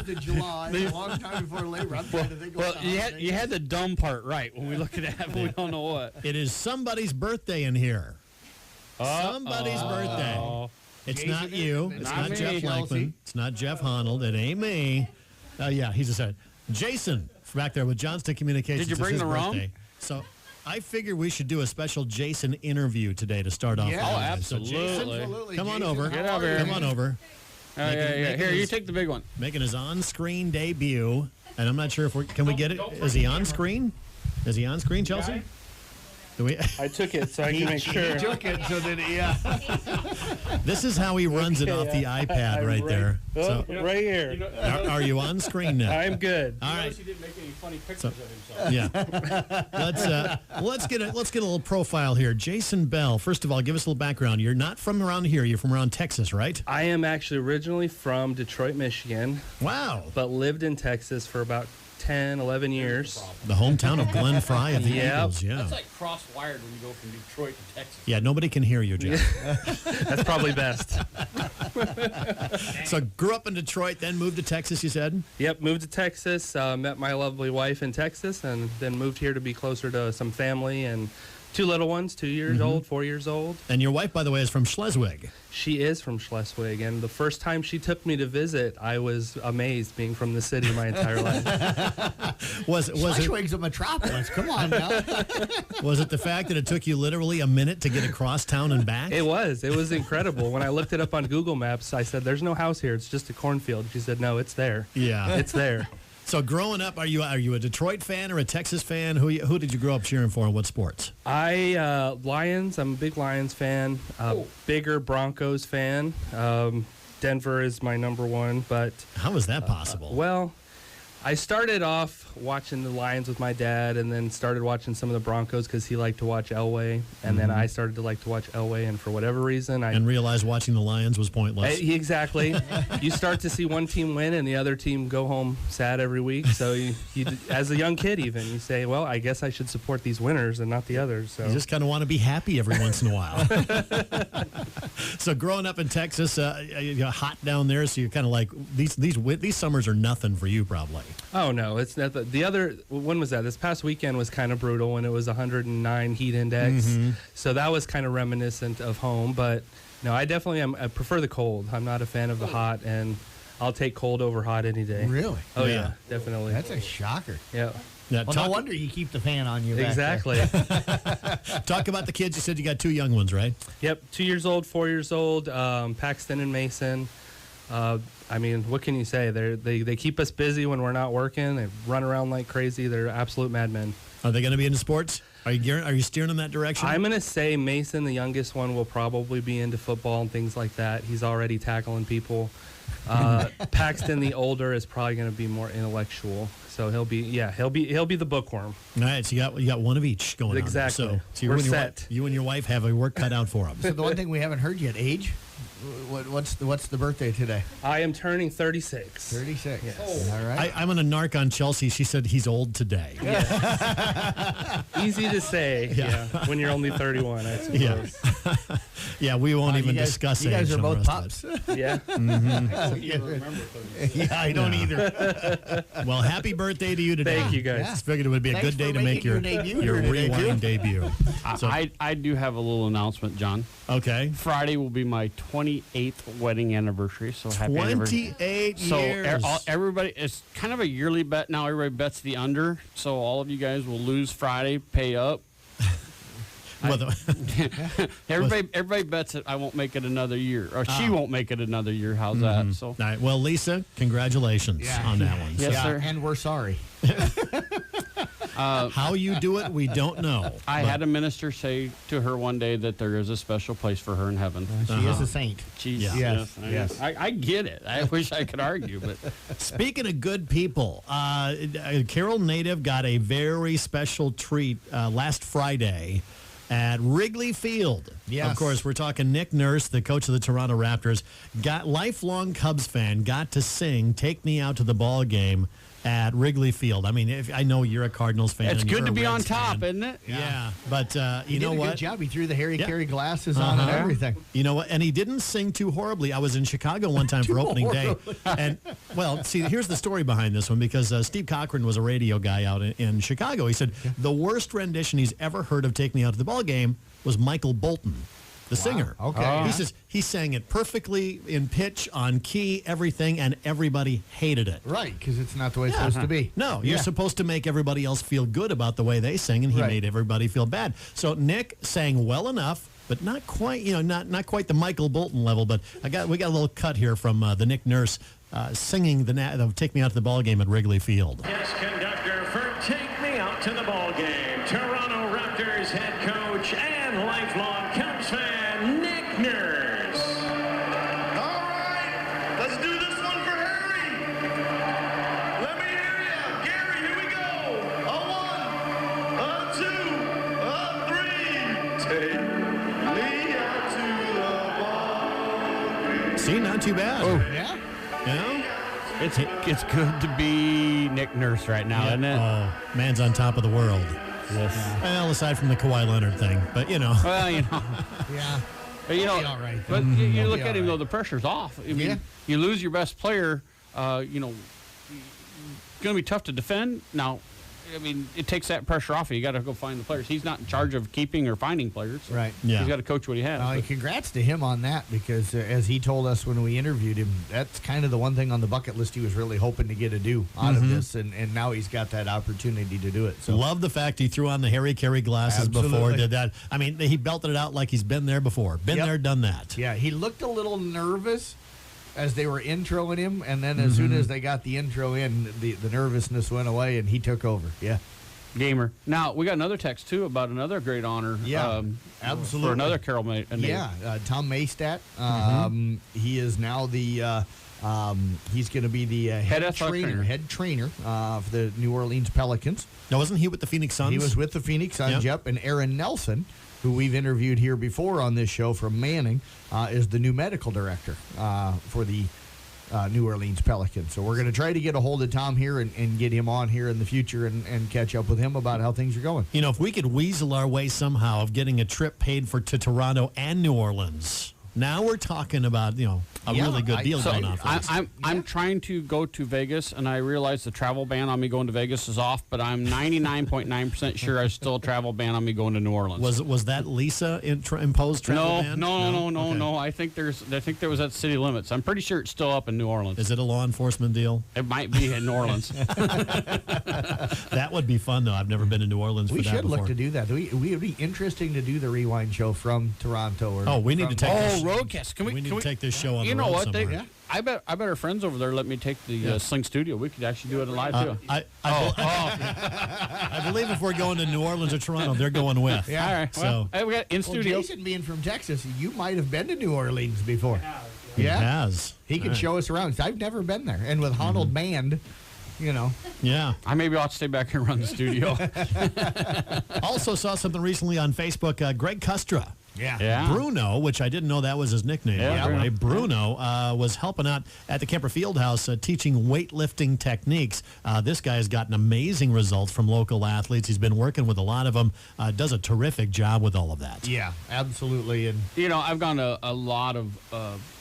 4th of July, a long time before Labor. I'm trying to think Well, what you had the dumb part right. When we look at it, we don't know what. It is somebody's birthday in here. Somebody's birthday. It's Jason not you. is- It's Not not me. Jeff Chelsea. Lankman. It's not Jeff Honnold. It ain't me. Yeah, he's just said. Jason, back there with Johnston Communications. Did you It's bring his the rum? birthday. So I figured we should do a special Jason interview today to start off. Yeah. the Oh, day. So Jason, absolutely. come on Jason, over. how Get are over you? here. Come on over. Yeah. making Here, you his- take the big one. Making his on-screen debut. And I'm not sure if can we get it? Is he on screen? Is he on screen, Chelsea? Do we? I took it so I can make sure. He took it so that, This is how he runs it off the iPad I'm right there. Oh, So, right here. are you on screen now? I'm good. All right. He didn't make any funny pictures of himself. Yeah. Let's get a little profile here. Jason Bell. First of all, give us a little background. You're not from around here. You're from around Texas, right? I am actually originally from Detroit, Michigan, Wow. but lived in Texas for about 10, 11 years. The hometown of Glenn Fry of the Yep. Eagles. Yeah. That's like cross-wired when you go from Detroit to Texas. Yeah. Nobody can hear you, Jeff. That's probably best. So grew up in Detroit, then moved to Texas. You said. Yep, moved to Texas, met my lovely wife in Texas, and then moved here to be closer to some family and 2 little ones, 2 years old, 4 years old. And your wife, by the way, is from Schleswig. She is from Schleswig, and the first time she took me to visit, I was amazed being from the city my entire life. Was it Schleswig's a metropolis. Come on now. was it the fact that it took you literally a minute to get across town and back? It was incredible. When I looked it up on Google Maps, I said, "There's no house here. It's just a cornfield." She said, "No, it's there. Yeah. It's there." So growing up, are you a Detroit fan or a Texas fan? Who did you grow up cheering for and what sports? Lions. I'm a big Lions fan. Bigger Broncos fan. Denver is my number one, but How is that possible? well, I started off watching the Lions with my dad, and then started watching some of the Broncos because he liked to watch Elway, and then I started to like to watch Elway, and for whatever reason, and realized watching the Lions was pointless. Exactly. You start to see one team win and the other team go home sad every week. So you as a young kid even, you say, well, I guess I should support these winners and not the others. So You just kind of want to be happy every once in a while. So growing up in Texas, hot down there, so you're kind of like these summers are nothing for you probably. Oh no, it's not the other. When was that? This past weekend was kind of brutal when it was 109 heat index. So that was kind of reminiscent of home. But no, I definitely am. I prefer the cold. I'm not a fan of the hot, and I'll take cold over hot any day. Really? Oh Yeah. yeah, definitely. That's a shocker. Yeah. Yeah, Well, no wonder you keep the fan on you. back there. Exactly. talk about the kids. You said you got 2 young ones, right? Yep, 2 years old, 4 years old, Paxton and Mason. I mean, what can you say? They keep us busy when we're not working. They run around like crazy. They're absolute madmen. Are they going to be into sports? Are you steering in that direction? I'm going to say Mason, the youngest one, will probably be into football and things like that. He's already tackling people. Paxton, the older, is probably going to be more intellectual. So he'll be the bookworm. All right, so you got one of each going Exactly. on. there. So We're you and set. You and your wife have a work cut out for them. So the one thing we haven't heard yet, age? What's the birthday today? I am turning 36. 36. Yes. All right. I'm going to narc on Chelsea. She said he's old today. Easy to say, yeah, when you're only 31, I suppose. Yeah. Yeah, we won't even discuss You guys age are on the both rest of pups. it. Yeah. You remember 30. Yeah, I don't either. Well, happy birthday to you today. Thank you, guys. Yeah. Just figured it would be a Thanks good day for to make making your your debut your here today, rewind too. debut. So, I do have a little announcement, John. okay. Friday will be my 28th wedding anniversary, so happy anniversary. 28 So years. everybody, it's kind of a yearly bet now. Everybody bets the under, so all of you guys will lose Friday, pay up. Well, the- Everybody bets that I won't make it another year, or she won't make it another year. How's that? So all right. Well, Lisa, congratulations Yeah. on that one. Yes, Yeah, sir. and we're sorry. How you do it, we don't know. I had a minister say to her one day that there is a special place for her in heaven. She is a saint. Jeez, Yeah. Yes, I- yes. I get it. I wish I could argue, but Speaking of good people, Carroll native got a very special treat last Friday at Wrigley Field. Yes. Of course, we're talking Nick Nurse, the coach of the Toronto Raptors, lifelong Cubs fan, got to sing "Take Me Out to the Ball Game" at Wrigley Field. I mean, I know you're a Cardinals fan. It's and good you're to a be on Reds top, fan. isn't it? Yeah, but He you know did a what? good job. He threw the Harry Yeah. Carey glasses on and everything. You know what? And he didn't sing too horribly. I was in Chicago one time for opening day. And, well, see, here's the story behind this one because Steve Cochran was a radio guy out in Chicago. He said the worst rendition he's ever heard of Take Me Out to the Ball Game was Michael Bolton, the singer. Okay. He says he sang it perfectly in pitch, on key, everything, and everybody hated it. Right, because it's not the way it's supposed to be. No, you're Yeah. supposed to make everybody else feel good about the way they sing, and he Right. made everybody feel bad. So Nick sang well enough, but not quite, not quite the Michael Bolton level. But we got a little cut here from the Nick Nurse singing the "Take Me Out to the Ball Game" at Wrigley Field. Yes, conductor for Take Me Out to the Ball Game, Toronto Raptors head coach and lifelong Cubs fan, Nick Nurse. All right, let's do this one for Harry. Let me hear ya. Gary, here we go. A 1, a 2, a 3. Take me out to the ball game. See, not too bad. Yeah. You know? It's good to be Nick Nurse right now, isn't it? Oh, man's on top of the world. Yes. Well, aside from the Kawhi Leonard thing, but Well, Yeah. But, He'll be all right, but though. you He'll look be at him all though, the pressure's off. I mean, Yeah. you lose your best player. It's going to be tough to defend. Now, I mean, it takes that pressure off. You got to go find the players. He's not in charge of keeping or finding players. Right. Yeah. He's got to coach what he has. And congrats to him on that because, as he told us when we interviewed him, that's kind of the one thing on the bucket list he was really hoping to get a do out of this, and now he's got that opportunity to do it. So Love the fact he threw on the Harry Carey glasses before, Absolutely. did that. I mean, he belted it out like he's been there before. Been Yep. there, done that. yeah, he looked a little nervous as they were introing him, and then as soon as they got the intro in, the nervousness went away, and he took over. Yeah. Gamer. Now, we got another text, too, about another great honor. Yeah, absolutely. For another Carol May. Yeah, Tom Maystat. He is now the he's going to be the Head athletic trainer for the New Orleans Pelicans. Now, wasn't he with the Phoenix Suns? He was with the Phoenix Suns, Yep. and Aaron Nelson, who we've interviewed here before on this show from Manning, is the new medical director for the New Orleans Pelicans. So we're going to try to get a hold of Tom here and get him on here in the future and catch up with him about how things are going. If we could weasel our way somehow of getting a trip paid for to Toronto and New Orleans, now we're talking about a really good deal going on for us. I'm trying to go to Vegas, and I realize the travel ban on me going to Vegas is off, but I'm 99.9% sure there's still a travel ban on me going to New Orleans. Was that Lisa imposed travel ban? No. I think there was at city limits. I'm pretty sure it's still up in New Orleans. Is it a law enforcement deal? It might be in New Orleans. That would be fun, though. I've never been to New Orleans We for that should before. look to do that. We would be interesting to do the Rewind show from Toronto. Or We need to take this. Roadcast. Can We need to take this show on You the know road what? somewhere. I bet our friends over there let me take the Sling Studio. We could actually do it live too. I believe if we're going to New Orleans or Toronto, they're going with. Yeah. All right. So- Well, hey, we got in Well, studio. Jason being from Texas, you might have been to New Orleans before. It Yeah. has. He could show us around. I've never been there. And with Honnold Band, Yeah. I maybe ought to stay back here and run the studio. Also saw something recently on Facebook. Greg Custra. Yeah. Bruno, which I didn't know that was his nickname. Yeah, by the way. Bruno was helping out at the Kemper Fieldhouse teaching weightlifting techniques. This guy has gotten amazing results from local athletes. He's been working with a lot of them. Does a terrific job with all of that. Yeah, absolutely. And I've gone to a lot of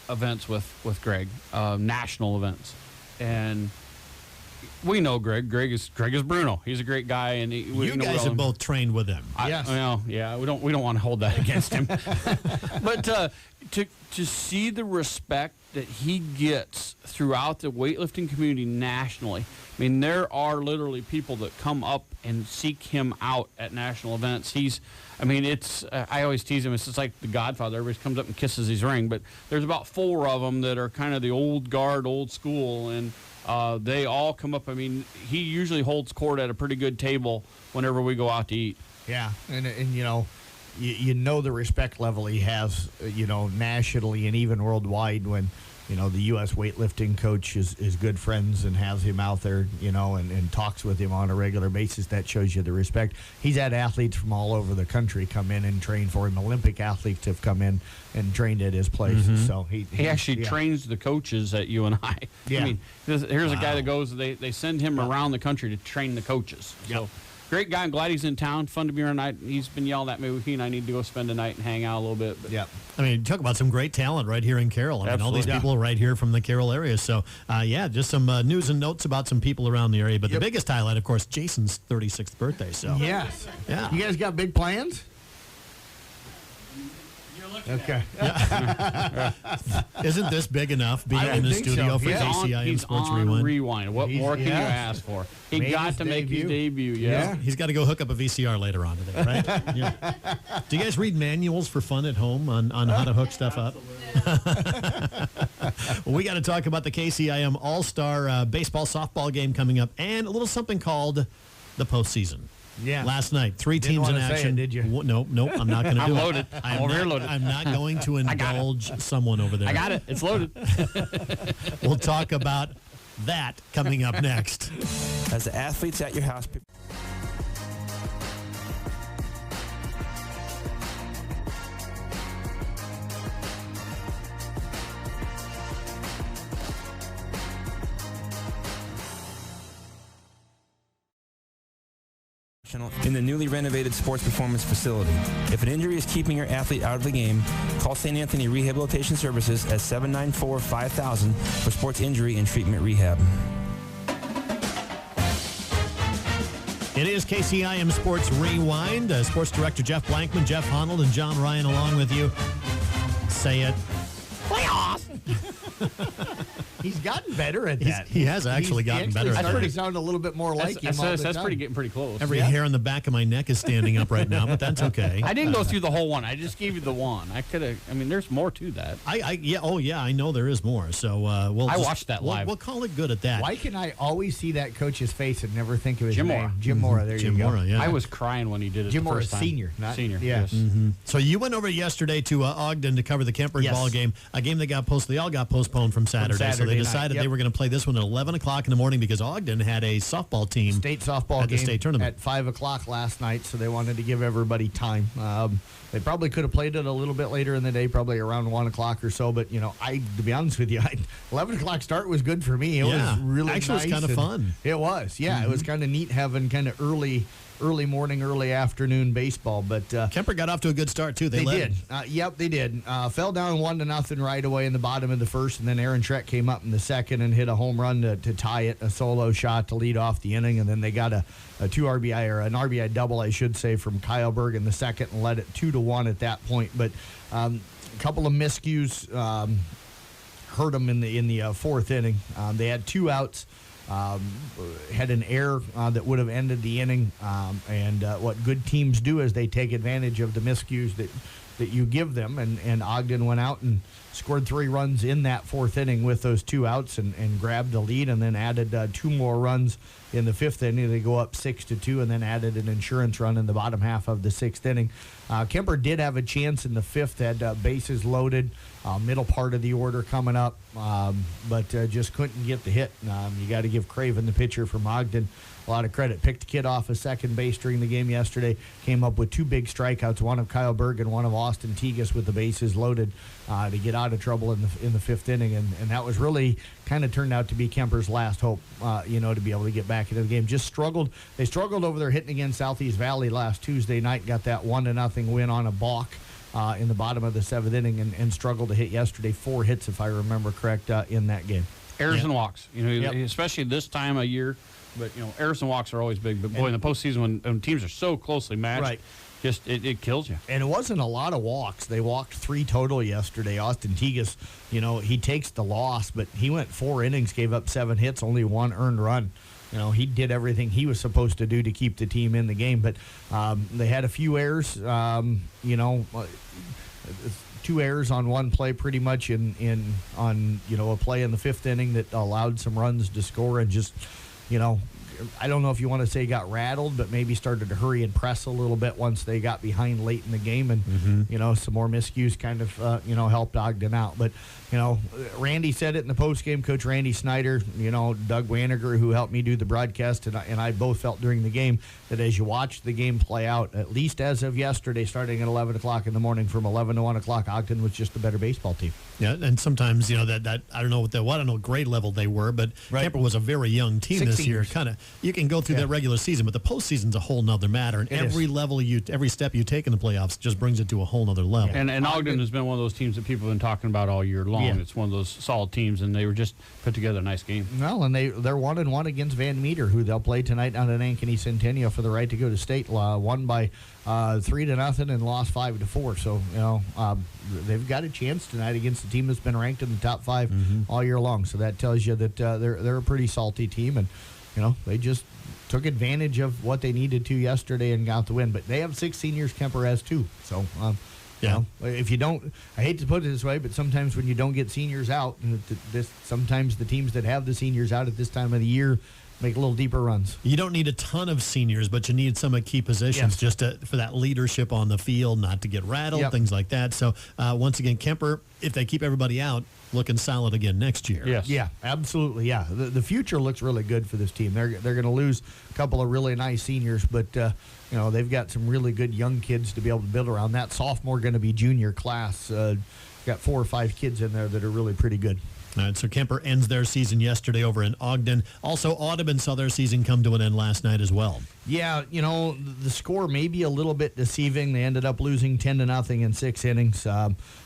events with Greg, national events, and we know Greg. Greg is Bruno. He's a great guy, and You guys have both trained with him. Yes. We don't want to hold that against him. But to see the respect that he gets throughout the weightlifting community nationally. I mean, there are literally people that come up and seek him out at national events. I always tease him. It's just like the Godfather. Everybody comes up and kisses his ring. But there's about 4 of them that are kind of the old guard, old school, and they all come up. I mean, he usually holds court at a pretty good table whenever we go out to eat. yeah, and you know the respect level he has, nationally and even worldwide when the U.S. weightlifting coach is good friends and has him out there, and talks with him on a regular basis. That shows you the respect. He's had athletes from all over the country come in and train for him. Olympic athletes have come in and trained at his places. So he actually trains the coaches at UNI. Yeah. I mean, here's a guy that goes. They send him around the country to train the coaches. So great guy. I'm glad he's in town. Fun to be here tonight. He's been yelling at me. He and I need to go spend the night and hang out a little bit. But Yep. I mean, talk about some great talent right here in Carroll. I mean, all these Absolutely. people are right here from the Carroll area. So, just some news and notes about some people around the area. But the biggest highlight, of course, Jason's 36th birthday. So, Yes. Yeah. You guys got big plans? Okay. Isn't this big enough being I would in the think studio so. for Yeah. KCIM he's Sports on Rewind? Rewind. What more can you ask for? He Made got his to make his debut. Yeah. He's got to go hook up a VCR later on today, right? Yeah. Do you guys read manuals for fun at home on how to hook stuff up? Well, we got to talk about the KCIM All-Star baseball softball game coming up and a little something called the postseason. Yeah. Last night, 3 Didn't teams in wanna say action. it, did you? Nope, I'm not going to do it. loaded. I'm over here loaded. I'm not going to indulge someone over there. I got it. It's loaded. We'll talk about that coming up next. As the athletes at your house. In the newly renovated sports performance facility. If an injury is keeping your athlete out of the game, call St. Anthony Rehabilitation Services at 794-5000 for sports injury and treatment rehab. It is KCIM Sports Rewind. Sports Director Jeff Blankman, Jeff Honnold, and John Ryan along with you. Say it. Playoffs! He's gotten better at that. He has actually gotten better at He's that. starting to sound a little bit more like him all the That's time. getting pretty close. Every hair on the back of my neck is standing up right now, but that's okay. I didn't go through the whole one. I just gave you the one. I could have. I mean, there's more to that. I know there is more. So we'll. I watched that live. We'll call it good at that. Why can I always see that coach's face and never think of his Jim name? Mora. Jim Mora. There Jim you go. Mora, yeah. I was crying when he did it. Jim the Mora first time. senior, not- senior. yeah. Yes. So you went over yesterday to Ogden to cover the Kemper Yes. ball game, a game that got postponed. They all got postponed from Saturday. So Saturday they night, decided yep. they were going to play this one at 11 o'clock in the morning because Ogden had a softball team. State softball At the game state tournament. at 5 o'clock last night, so they wanted to give everybody time. They probably could have played it a little bit later in the day, probably around 1 o'clock or so. But to be honest with you, 11 o'clock start was good for me. It Yeah. was really Actually, it was nice kind of and fun. It was, yeah. It was kind of neat having kind of early morning, early afternoon baseball. But Kemper got off to a good start too. They led. did. Yep, they did. Fell down 1-0 right away in the bottom of the first, and then Aaron Trek came up in the second and hit a home run to tie it, a solo shot to lead off the inning, and then they got a 2 RBI or an RBI double, I should say, from Kyle Berg in the second and led it 2-1 at that point. But a couple of miscues hurt them in the fourth inning. They had 2 outs. Had an error that would have ended the inning, and what good teams do is they take advantage of the miscues that you give them, and Ogden went out and scored 3 runs in that fourth inning with those 2 outs and grabbed the lead, and then added 2 more runs in the fifth inning. They go up 6-2, and then added an insurance run in the bottom half of the sixth inning. Kemper did have a chance in the fifth, had bases loaded, middle part of the order coming up, but just couldn't get the hit. You got to give Craven, the pitcher from Ogden, a lot of credit. Picked the kid off of second base during the game yesterday, came up with 2 big strikeouts, one of Kyle Berg and one of Austin Tigas with the bases loaded to get out of trouble in the fifth inning, and that was really kind of turned out to be Kemper's last hope, to be able to get back into the game. Just struggled. They struggled over there hitting against Southeast Valley last Tuesday night, got that 1-0 win on a balk in the bottom of the seventh inning, and struggled to hit yesterday. 4 hits, if I remember correct, in that game. Errors and walks. Yep. Especially this time of year. But errors and walks are always big. But boy, in the postseason when teams are so closely matched, Right. just it kills you. And it wasn't a lot of walks. They walked 3 total yesterday. Austin Tigas, he takes the loss, but he went 4 innings, gave up 7 hits, only 1 earned run. He did everything he was supposed to do to keep the team in the game. But they had a few errors, 2 errors on 1 play pretty much on a play in the fifth inning that allowed some runs to score, and just I don't know if you want to say got rattled, but maybe started to hurry and press a little bit once they got behind late in the game, and some more miscues kind of helped Ogden out. But Randy said it in the postgame. Coach Randy Snyder, Doug Waniger, who helped me do the broadcast, and I both felt during the game that as you watch the game play out, at least as of yesterday, starting at 11 o'clock in the morning, from 11 to 1 o'clock, Ogden was just a better baseball team. Yeah, and sometimes that I don't know what grade level they were, but Kemper was a very young team this year. Kind of, you can go through the regular season, but the postseason's a whole nother matter. And every step you take in the playoffs just brings it to a whole nother level. And Ogden has been one of those teams that people have been talking about all year long. Yeah. It's one of those solid teams, and they were just put together a nice game. Well, and they're 1-1 against Van Meter, who they'll play tonight down at Ankeny Centennial for the right to go to state. Won by 3-0 and lost 5-4. So they've got a chance tonight against a team that's been ranked in the top 5 all year long. So that tells you that they're a pretty salty team, and they just took advantage of what they needed to yesterday and got the win. But they have 6 seniors. Kemper has 2. So. If you don't, I hate to put it this way, but sometimes when you don't get seniors out, sometimes the teams that have the seniors out at this time of the year make a little deeper runs. You don't need a ton of seniors, but you need some at key positions just for that leadership on the field, not to get rattled, things like that. So once again, Kemper, if they keep everybody out, looking solid again next year. Yes. Yeah, absolutely. Yeah, the future looks really good for this team. They're going to lose a couple of really nice seniors, but they've got some really good young kids to be able to build around. That sophomore going to be junior class. Got 4 or 5 kids in there that are really pretty good. All right, so Kemper ends their season yesterday over in Ogden. Also, Audubon saw their season come to an end last night as well. Yeah, the score may be a little bit deceiving. They ended up losing 10-0 in 6 innings.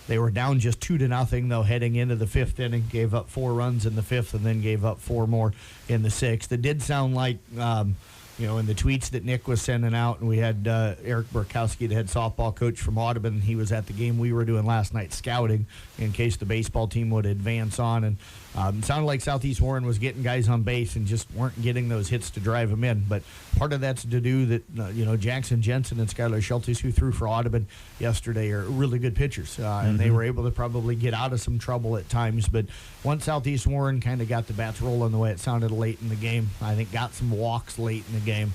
They were down just 2-0, though, heading into the 5th inning. Gave up 4 runs in the 5th and then gave up 4 more in the 6th. It did sound like, in the tweets that Nick was sending out, and we had Eric Burkowski, the head softball coach from Audubon. He was at the game we were doing last night scouting in case the baseball team would advance on. And it sounded like Southeast Warren was getting guys on base and just weren't getting those hits to drive them in. But part of that's to do that, Jackson Jensen and Skylar Schultes, who threw for Audubon yesterday, are really good pitchers. And they were able to probably get out of some trouble at times. But once Southeast Warren kind of got the bats rolling the way it sounded late in the game, I think got some walks late in the game,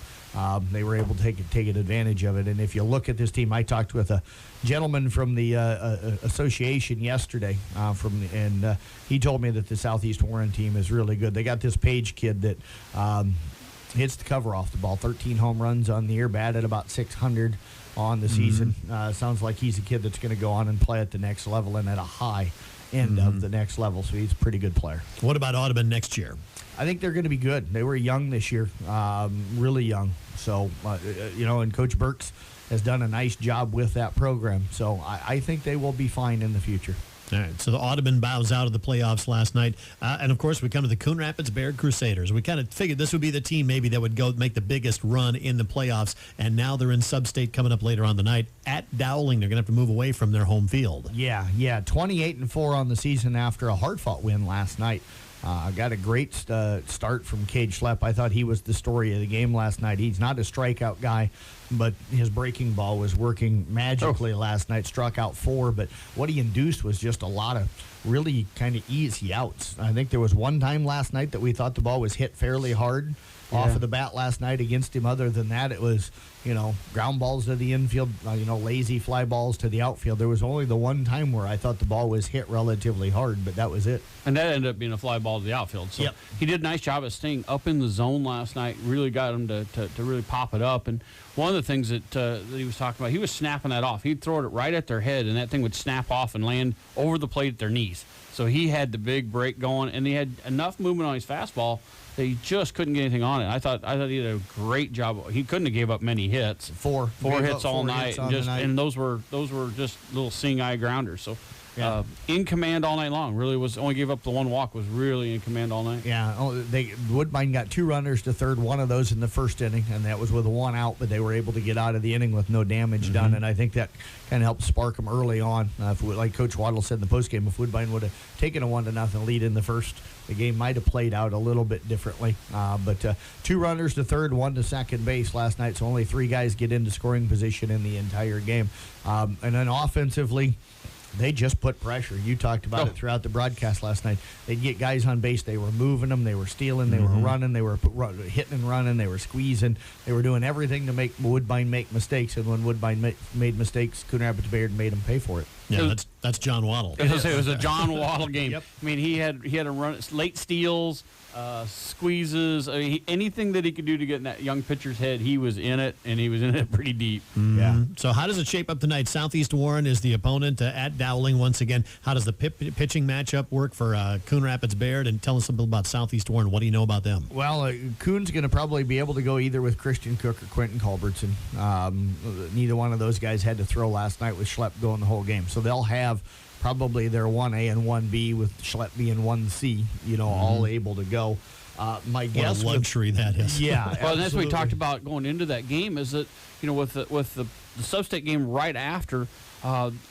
they were able to take advantage of it. And if you look at this team, I talked with a gentleman from the association yesterday, and he told me that the Southeast Warren team is really good. They got this Page kid that hits the cover off the ball, 13 home runs on the year, batted about 600 on the season. Sounds like he's a kid that's going to go on and play at the next level and at a high end of the next level, so he's a pretty good player. What about Audubon next year? I think they're going to be good. They were young this year, really young. So, and Coach Burks has done a nice job with that program. So I think they will be fine in the future. All right, so the Audubon bows out of the playoffs last night. And, of course, we come to the Coon Rapids Bayard Crusaders. We kind of figured this would be the team maybe that would go make the biggest run in the playoffs, and now they're in sub-state coming up later on the night at Dowling. They're going to have to move away from their home field. Yeah, 28-4 on the season after a hard-fought win last night. Got a great start from Cade Schlepp. I thought he was the story of the game last night. He's not a strikeout guy, but his breaking ball was working magically last night. Struck out 4, but what he induced was just a lot of really kind of easy outs. I think there was one time last night that we thought the ball was hit fairly hard off of the bat last night against him. Other than that, it was, ground balls to the infield, lazy fly balls to the outfield. There was only the one time where I thought the ball was hit relatively hard, but that was it. And that ended up being a fly ball to the outfield. So he did a nice job of staying up in the zone last night, really got him to really pop it up. And one of the things that he was talking about, he was snapping that off. He'd throw it right at their head, and that thing would snap off and land over the plate at their knees. So he had the big break going, and he had enough movement on his fastball that he just couldn't get anything on it. I thought he did a great job. He couldn't have gave up many hits. Four hits all night, and those were just little seeing eye grounders. So in command all night long. Really was only gave up the one walk. Was really in command all night. Yeah, Woodbine got 2 runners to third. One of those in the first inning, and that was with a 1 out. But they were able to get out of the inning with no damage done, and I think that kind of helped spark them early on. Like Coach Waddle said in the postgame, if Woodbine would have taken a 1-0 lead in the first, the game might have played out a little bit differently. But 2 runners to third, 1 to second base last night, so only 3 guys get into scoring position in the entire game. And then offensively, They just put pressure. You talked about it throughout the broadcast last night. They'd get guys on base. They were moving them. They were stealing. They were running. They were hitting and running. They were squeezing. They were doing everything to make Woodbine make mistakes. And when Woodbine made mistakes, Coon Rapids Bayard made them pay for it. Yeah, that's John Waddle. It was a John Waddle game. Yep. I mean, he had a run, late steals, squeezes, anything that he could do to get in that young pitcher's head. He was in it, and he was in it pretty deep. Yeah. So how does it shape up tonight? Southeast Warren is the opponent at Dowling once again. How does the pitching matchup work for Coon Rapids Bayard? And tell us something about Southeast Warren. What do you know about them? Well, Coon's going to probably be able to go either with Christian Cook or Quentin Culbertson. Neither one of those guys had to throw last night with Schlepp going the whole game. So they'll have probably their 1A and 1B with Schlepp being 1C, all able to go. My guess, what a luxury that is. Yeah. Well, and that's what we talked about going into that game is that, with the sub-state game right after,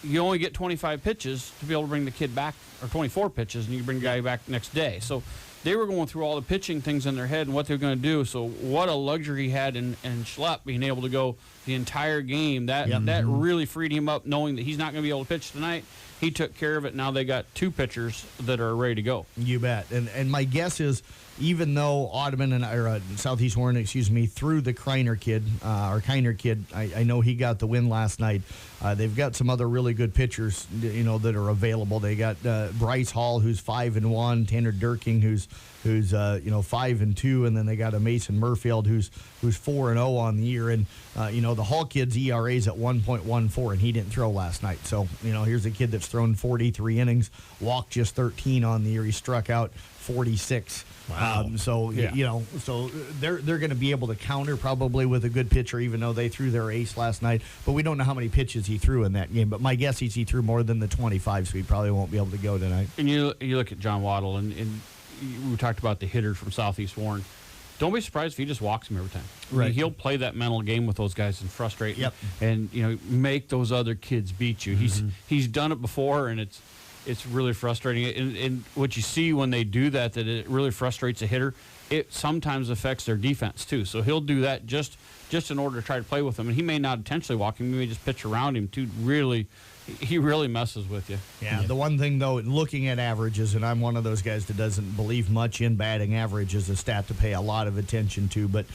you only get 25 pitches to be able to bring the kid back, or 24 pitches, and you bring the guy back next day. So they were going through all the pitching things in their head and what they were going to do. So what a luxury he had in Schlepp being able to go the entire game. That really freed him up, knowing that he's not going to be able to pitch tonight. He took care of it. Now they got 2 pitchers that are ready to go. You bet. And my guess is, even though Audubon or Southeast Warren, threw the Kiner kid, I know he got the win last night. They've got some other really good pitchers, that are available. They got Bryce Hall, who's 5-1, Tanner Durking, who's 5-2, and then they got a Mason Murfield, who's 4-0 on the year. And the Hall kid's ERA is at 1.14, and he didn't throw last night. So here's a kid that's thrown 43 innings, walked just 13 on the year. He struck out 46. Wow. So they're going to be able to counter probably with a good pitcher, even though they threw their ace last night. But we don't know how many pitches he threw in that game. But my guess is he threw more than the 25, so he probably won't be able to go tonight. And you look at John Waddle, and we talked about the hitters from Southeast Warren. Don't be surprised if he just walks him every time. Right. I mean, he'll play that mental game with those guys and frustrate Yep. and make those other kids beat you. He's done it before, and it's really frustrating. And what you see when they do that it really frustrates a hitter, it sometimes affects their defense too. So he'll do that just in order to try to play with them. And he may not intentionally walk him. He may just pitch around him to really – he really messes with you. Yeah, the one thing, though, looking at averages, and I'm one of those guys that doesn't believe much in batting average as a stat to pay a lot of attention to, but,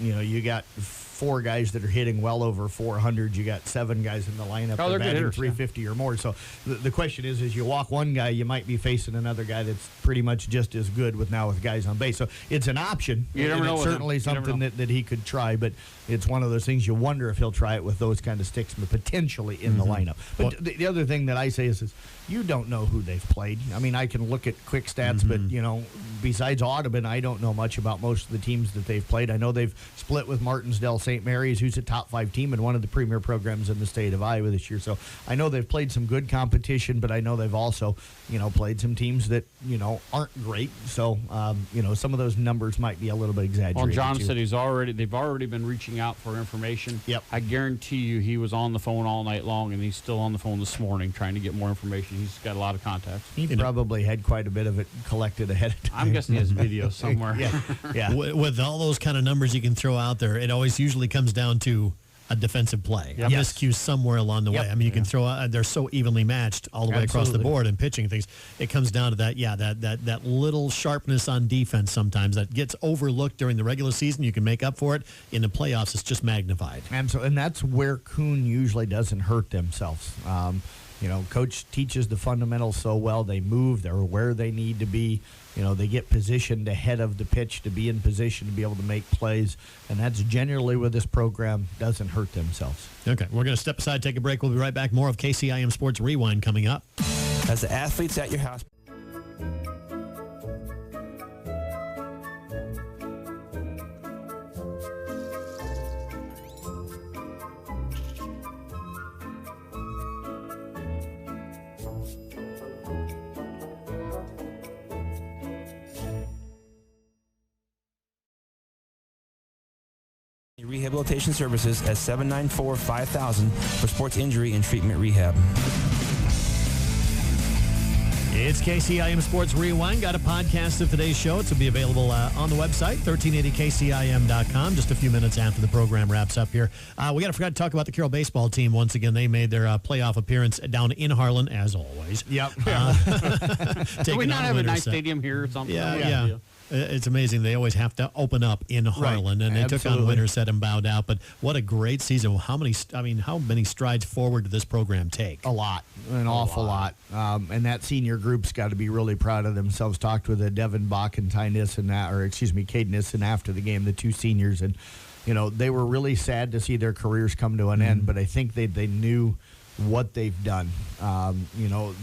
you got 4 guys that are hitting well over 400. You got 7 guys in the lineup that are batting hitters, 350 or more. So the question is you walk one guy, you might be facing another guy that's pretty much just as good with guys on base. So it's an option. You never know. It's certainly something that he could try, but it's one of those things you wonder if he'll try it with those kind of sticks potentially in the lineup. But the other thing that I say is you don't know who they've played. I mean, I can look at quick stats, but, besides Audubon, I don't know much about most of the teams that they've played. I know they've split with Martinsdale St. Mary's, who's a top 5 team and one of the premier programs in the state of Iowa this year. So I know they've played some good competition, but I know they've also, played some teams that, aren't great. So, some of those numbers might be a little bit exaggerated. Well, John too. said they've already been reaching out for information. Yep. I guarantee you he was on the phone all night long, and he's still on the phone this morning trying to get more information. He's got a lot of contacts. He probably had quite a bit of it collected ahead of time. I'm guessing he has video somewhere. Yeah. With all those kind of numbers you can throw out there, it always usually comes down to a defensive play. Yep. Miscues somewhere along the way. I mean, you can throw out, they're so evenly matched all the way across the board and pitching things. It comes down to that little sharpness on defense sometimes that gets overlooked during the regular season. You can make up for it. In the playoffs, it's just magnified. And that's where Coon usually doesn't hurt themselves. Coach teaches the fundamentals so well. They move. They're where they need to be. They get positioned ahead of the pitch to be in position to be able to make plays. And that's generally where this program doesn't hurt themselves. Okay, we're going to step aside, take a break. We'll be right back. More of KCIM Sports Rewind coming up. As the athletes at your house. Rehabilitation Services at 794-5000 for sports injury and treatment rehab. It's KCIM Sports Rewind. Got a podcast of today's show. It's will be available on the website, 1380kcim.com, just a few minutes after the program wraps up here. We forgot to talk about the Carroll baseball team once again. They made their playoff appearance down in Harlan, as always. Yep. Do we not have a nice stadium here or something? Yeah. It's amazing. They always have to open up in Harlan, and they took on Winterset and bowed out. But what a great season! How many strides forward did this program take? A lot, an awful lot. And that senior group's got to be really proud of themselves. Talked with Devin Bach and Cade Nissen after the game, the two seniors, and they were really sad to see their careers come to an end. But I think they knew what they've done.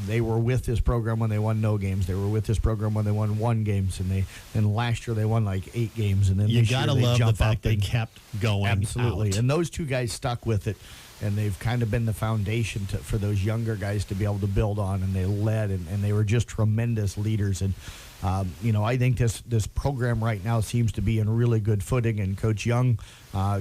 They were with this program when they won no games. They were with this program when they won 1 games, and last year they won like 8 games. And then you gotta love the fact they kept going. Absolutely, out. And those two guys stuck with it, and they've kind of been the foundation for those younger guys to be able to build on. And they led, and they were just tremendous leaders. And I think this program right now seems to be in really good footing. And Coach Young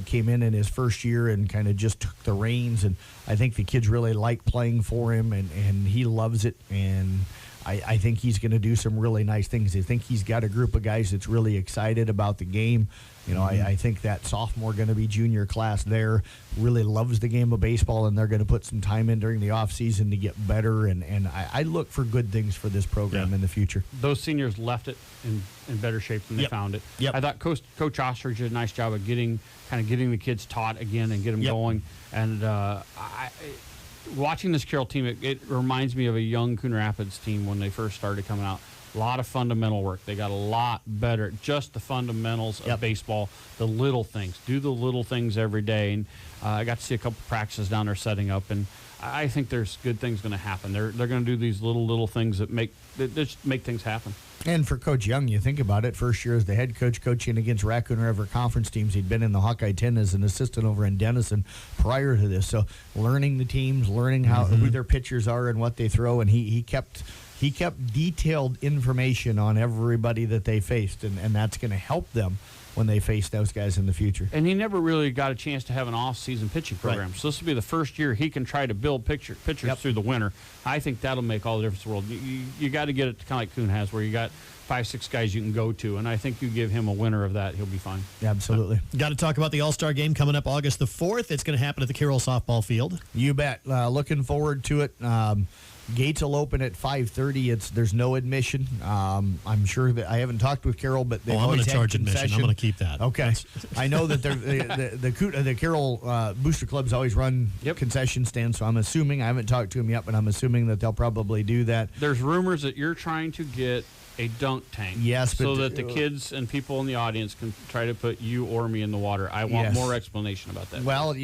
came in his first year and kind of just took the reins. And I think the kids really like playing for him, and he loves it. And I think he's going to do some really nice things. I think he's got a group of guys that's really excited about the game. I think that sophomore going to be junior class there really loves the game of baseball, and they're going to put some time in during the offseason to get better. And I look for good things for this program in the future. Those seniors left it in better shape than they found it. Yep. I thought Coach Ostrich did a nice job of getting the kids taught again and get them going. And watching this Carroll team, it reminds me of a young Coon Rapids team when they first started coming out. A lot of fundamental work. They got a lot better at just the fundamentals of baseball, the little things. Do the little things every day. And I got to see a couple practices down there setting up, and I think there's good things going to happen. They're going to do these little things that just make things happen. And for Coach Young, you think about it, first year as the head coach coaching against Raccoon River Conference teams. He'd been in the Hawkeye 10 as an assistant over in Denison prior to this. So learning the teams, learning who their pitchers are and what they throw, and he kept detailed information on everybody that they faced, and that's going to help them when they face those guys in the future. And he never really got a chance to have an off-season pitching program. So this will be the first year he can try to build pitchers through the winter. I think that'll make all the difference in the world. You got to get it kind of like Coon has, where you got 5-6 guys you can go to, and I think you give him a winner of that, he'll be fine. Absolutely. Got to talk about the All-Star game coming up August the 4th. It's going to happen at the Carroll softball field. You bet. Looking forward to it. Gates will open at 5:30. There's no admission. I'm sure that I haven't talked with Carroll, but they I'm going to charge admission. I'm going to keep that. Okay. I know that the Carroll Booster Clubs always run concession stands, so I'm assuming, I haven't talked to him yet, but I'm assuming that they'll probably do that. There's rumors that you're trying to get a dunk tank. Yes, so that the kids and people in the audience can try to put you or me in the water. I want more explanation about that. Well,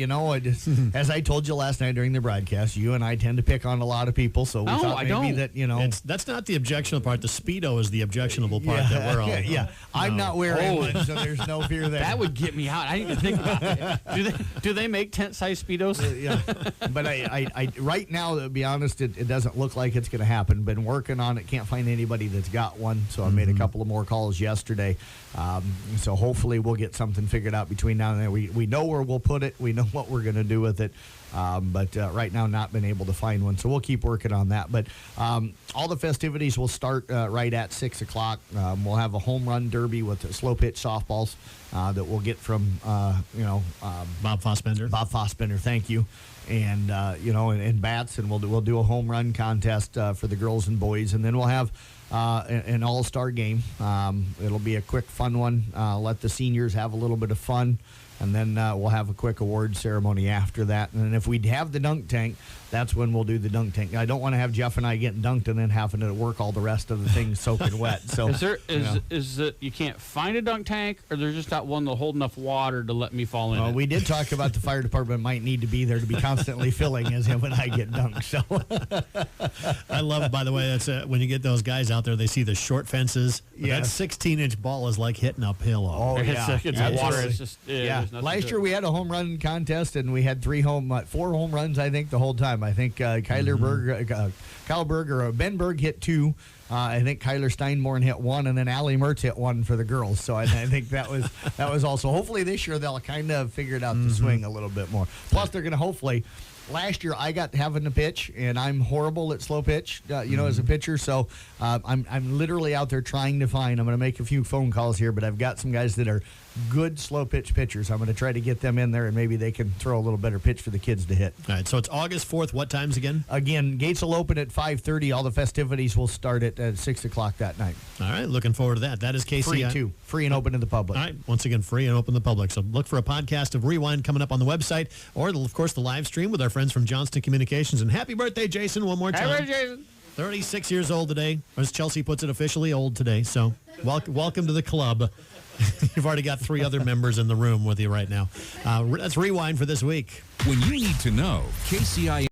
as I told you last night during the broadcast, you and I tend to pick on a lot of people, so we thought maybe that, that's not the objectionable part. The Speedo is the objectionable part that we're all I'm not wearing one, so there's no fear there. That would get me out. I need to think about it. Do they make tent-size Speedos? Yeah. But I right now, to be honest, it doesn't look like it's going to happen. Been working on it. Can't find anybody that's got one, so I made a couple of more calls yesterday. So hopefully we'll get something figured out between now and then. We know where we'll put it. We know what we're going to do with it. But right now, not been able to find one. So we'll keep working on that. But all the festivities will start right at 6 o'clock. We'll have a home run derby with slow pitch softballs that we'll get from, Bob Fossbender. Bob Fossbender, thank you. And, and bats. And we'll do a home run contest for the girls and boys. And then we'll have an all-star game. It'll be a quick, fun one. Let the seniors have a little bit of fun. And then we'll have a quick award ceremony after that. And then if we have the dunk tank, that's when we'll do the dunk tank. I don't want to have Jeff and I getting dunked and then having to work all the rest of the things soaking wet. So is it you can't find a dunk tank, or there's just not one that'll hold enough water to let me fall in it? We did talk about the fire department might need to be there to be constantly filling as him and I get dunked. So I love, by the way, that's when you get those guys out there, they see the short fences. That 16-inch ball is like hitting uphill. It's water. It's just Last year we had a home run contest and we had 4 home runs, I think, the whole time. I think Kyle Berg or Ben Berg hit 2. I think Kyler Steinborn hit 1, and then Allie Mertz hit 1 for the girls. So I think that was also. Hopefully this year they'll kind of figure it out to swing a little bit more. Plus they're going to hopefully last year I got having to pitch, and I'm horrible at slow pitch, as a pitcher. So I'm literally out there trying to find. I'm going to make a few phone calls here, but I've got some guys that are good slow pitch pitchers. I'm going to try to get them in there, and maybe they can throw a little better pitch for the kids to hit. All right, so it's August 4th. What times again? Again, gates will open at 5:30. All the festivities will start at 6 o'clock that night. All right, looking forward to that. That is KCI. Free too. Free and open to the public. All right, once again, free and open to the public. So look for a podcast of Rewind coming up on the website, or of course the live stream with our friends from Johnston Communications. And happy birthday, Jason, one more time. Happy birthday, Jason. 36 years old today, or as Chelsea puts it, officially old today. So welcome to the club. You've already got 3 other members in the room with you right now. That's Rewind for this week. When you need to know, KCI